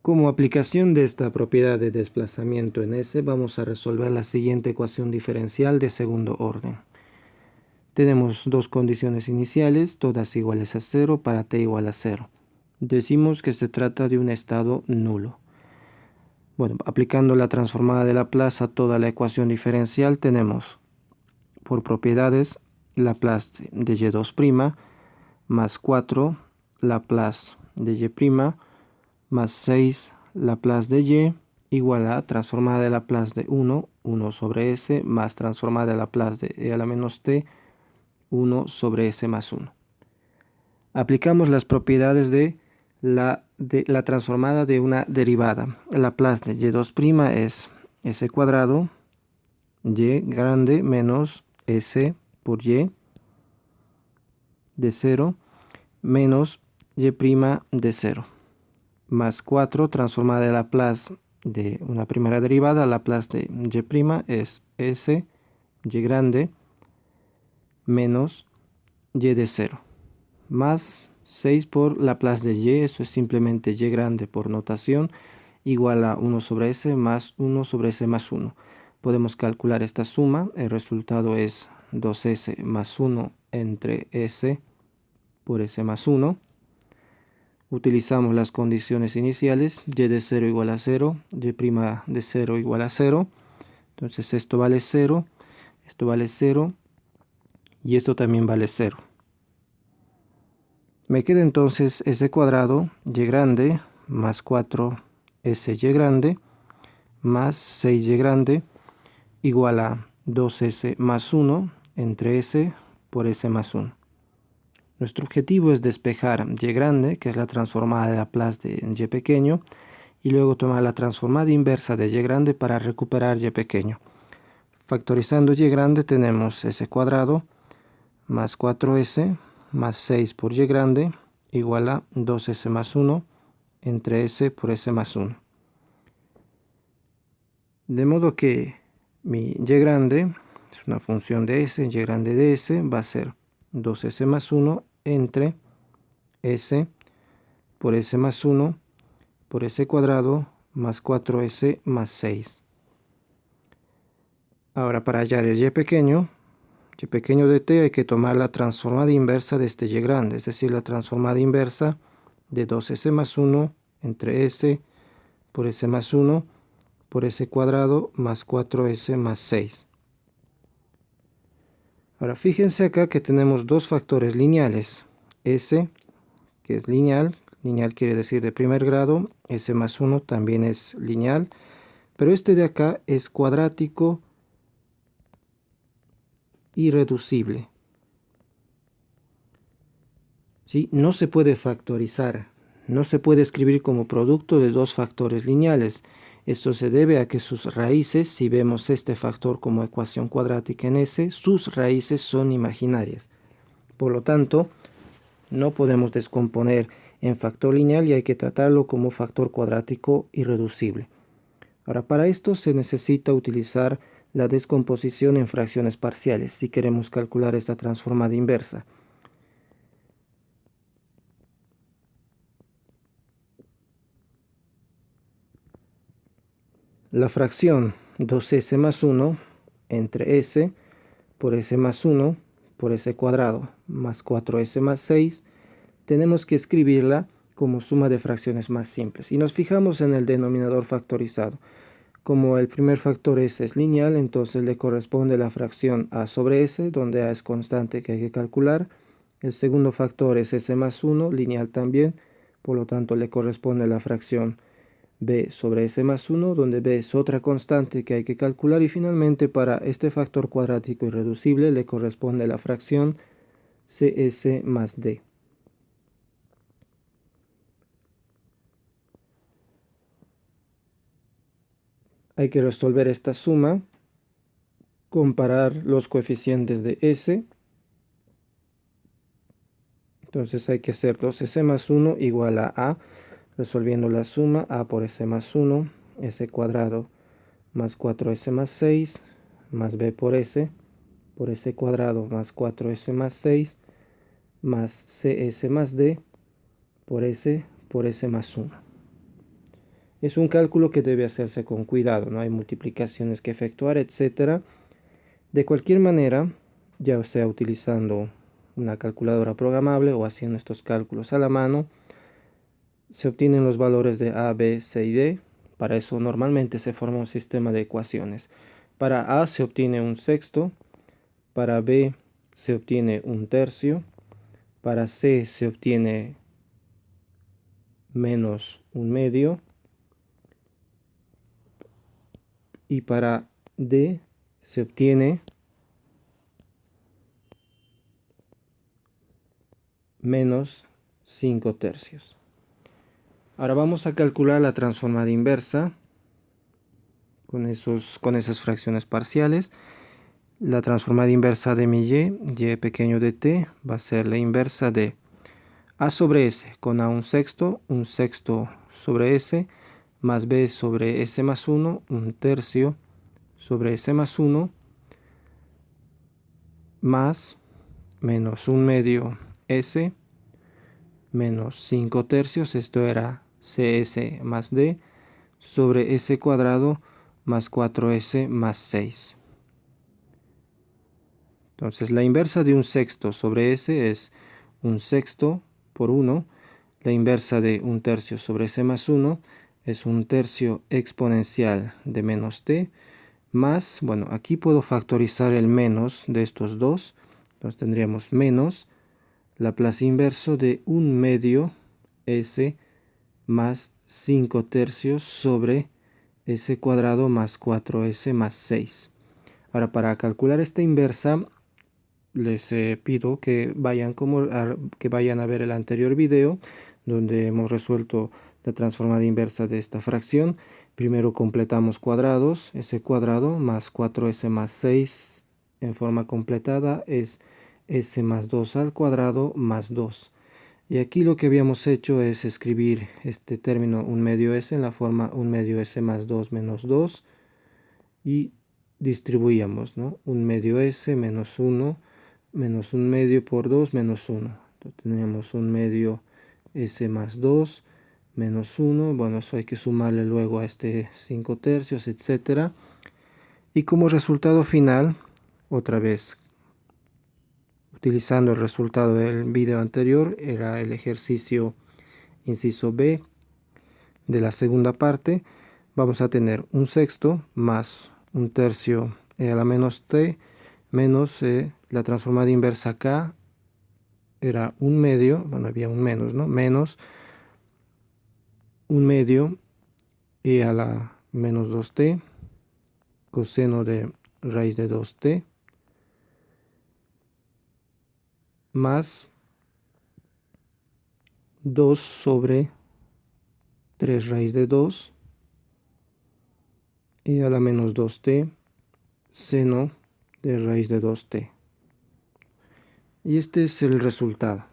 Como aplicación de esta propiedad de desplazamiento en S, vamos a resolver la siguiente ecuación diferencial de segundo orden. Tenemos dos condiciones iniciales, todas iguales a 0 para t igual a 0. Decimos que se trata de un estado nulo. Bueno, aplicando la transformada de Laplace a toda la ecuación diferencial, tenemos por propiedades Laplace de y' más 4 Laplace de y' más 6 Laplace de y igual a transformada de Laplace de 1 sobre s, más transformada de Laplace de e a la menos t, 1 sobre s más 1. Aplicamos las propiedades de la transformada de una derivada. Laplace de y' es s cuadrado, y grande menos s por y de 0 menos y' de 0. Más 4 transformada de Laplace de una primera derivada, Laplace de y' es s, y grande, menos y de 0. Más 6 por Laplace de y, eso es simplemente y grande por notación, igual a 1 sobre s más 1 sobre s más 1. Podemos calcular esta suma, el resultado es 2s más 1 entre s por s más 1. Utilizamos las condiciones iniciales, y de 0 igual a 0, y' de 0 igual a 0. Entonces esto vale 0, esto vale 0 y esto también vale 0. Me queda entonces s cuadrado, y grande, más 4sy grande, más 6y grande, igual a 2s más 1 entre s por s más 1. Nuestro objetivo es despejar y grande, que es la transformada de Laplace de y pequeño, y luego tomar la transformada inversa de y grande para recuperar y pequeño. Factorizando y grande tenemos s cuadrado más 4s más 6 por y grande igual a 2s más 1 entre s por s más 1. De modo que mi y grande es una función de s, y grande de s va a ser 2s más 1 entre s por s más 1 por s cuadrado más 4s más 6. Ahora para hallar el y pequeño de t hay que tomar la transformada inversa de este y grande, es decir, la transformada inversa de 2s más 1 entre s por s más 1 por s cuadrado más 4s más 6. Ahora fíjense acá que tenemos dos factores lineales, s que es lineal quiere decir de primer grado, s más 1 también es lineal, pero este de acá es cuadrático irreducible. ¿Sí? No se puede factorizar, no se puede escribir como producto de dos factores lineales. Esto se debe a que sus raíces, si vemos este factor como ecuación cuadrática en S, sus raíces son imaginarias. Por lo tanto, no podemos descomponer en factor lineal y hay que tratarlo como factor cuadrático irreducible. Ahora, para esto se necesita utilizar la descomposición en fracciones parciales si queremos calcular esta transformada inversa. La fracción 2s más 1 entre s por s más 1 por s cuadrado más 4s más 6, tenemos que escribirla como suma de fracciones más simples. Y nos fijamos en el denominador factorizado. Como el primer factor s es lineal, entonces le corresponde la fracción a sobre s, donde a es constante que hay que calcular. El segundo factor es s más 1, lineal también, por lo tanto le corresponde la fracción b sobre s más 1, donde b es otra constante que hay que calcular. Y finalmente para este factor cuadrático irreducible le corresponde la fracción cs más d. Hay que resolver esta suma, comparar los coeficientes de s. Entonces hay que hacer 2s más 1 igual a, resolviendo la suma, a por s más 1, s cuadrado más 4s más 6, más b por s cuadrado más 4s más 6, más cs más d, por s más 1. Es un cálculo que debe hacerse con cuidado, no hay multiplicaciones que efectuar, etc. De cualquier manera, ya sea utilizando una calculadora programable o haciendo estos cálculos a la mano, se obtienen los valores de A, B, C y D. Para eso normalmente se forma un sistema de ecuaciones. Para A se obtiene un sexto, para B se obtiene un tercio, para C se obtiene menos un medio y para D se obtiene menos 5 tercios. Ahora vamos a calcular la transformada inversa con esas fracciones parciales. La transformada inversa de mi y pequeño de t, va a ser la inversa de a sobre s con a un sexto sobre s, más b sobre s más 1, un tercio sobre s más 1, más menos un medio s, menos 5 tercios, esto era cs más d, sobre s cuadrado más 4s más 6. Entonces la inversa de un sexto sobre s es un sexto por 1. La inversa de un tercio sobre s más 1 es un tercio exponencial de menos t, más, bueno, aquí puedo factorizar el menos de estos dos. Entonces tendríamos menos Laplace inverso de un medio s más 5 tercios sobre s cuadrado más 4s más 6. Ahora, para calcular esta inversa, les pido que vayan a ver el anterior video donde hemos resuelto la transformada inversa de esta fracción. Primero completamos cuadrados, s cuadrado más 4s más 6 en forma completada es s más 2 al cuadrado más 2. Y aquí lo que habíamos hecho es escribir este término un medio s en la forma un medio s más 2 menos 2 y distribuíamos, ¿no? Un medio s menos 1 menos un medio por 2 menos 1. Entonces tenemos un medio s más 2 menos 1. Bueno, eso hay que sumarle luego a este 5 tercios, etcétera. Y como resultado final, otra vez, utilizando el resultado del video anterior, era el ejercicio inciso B de la segunda parte, vamos a tener un sexto más un tercio a la menos t menos la transformada inversa acá era un medio, bueno, había un menos, ¿no? Menos un medio e a la menos 2t coseno de raíz de 2t más 2 sobre 3 raíz de 2 y a la menos 2t seno de raíz de 2t. Y este es el resultado.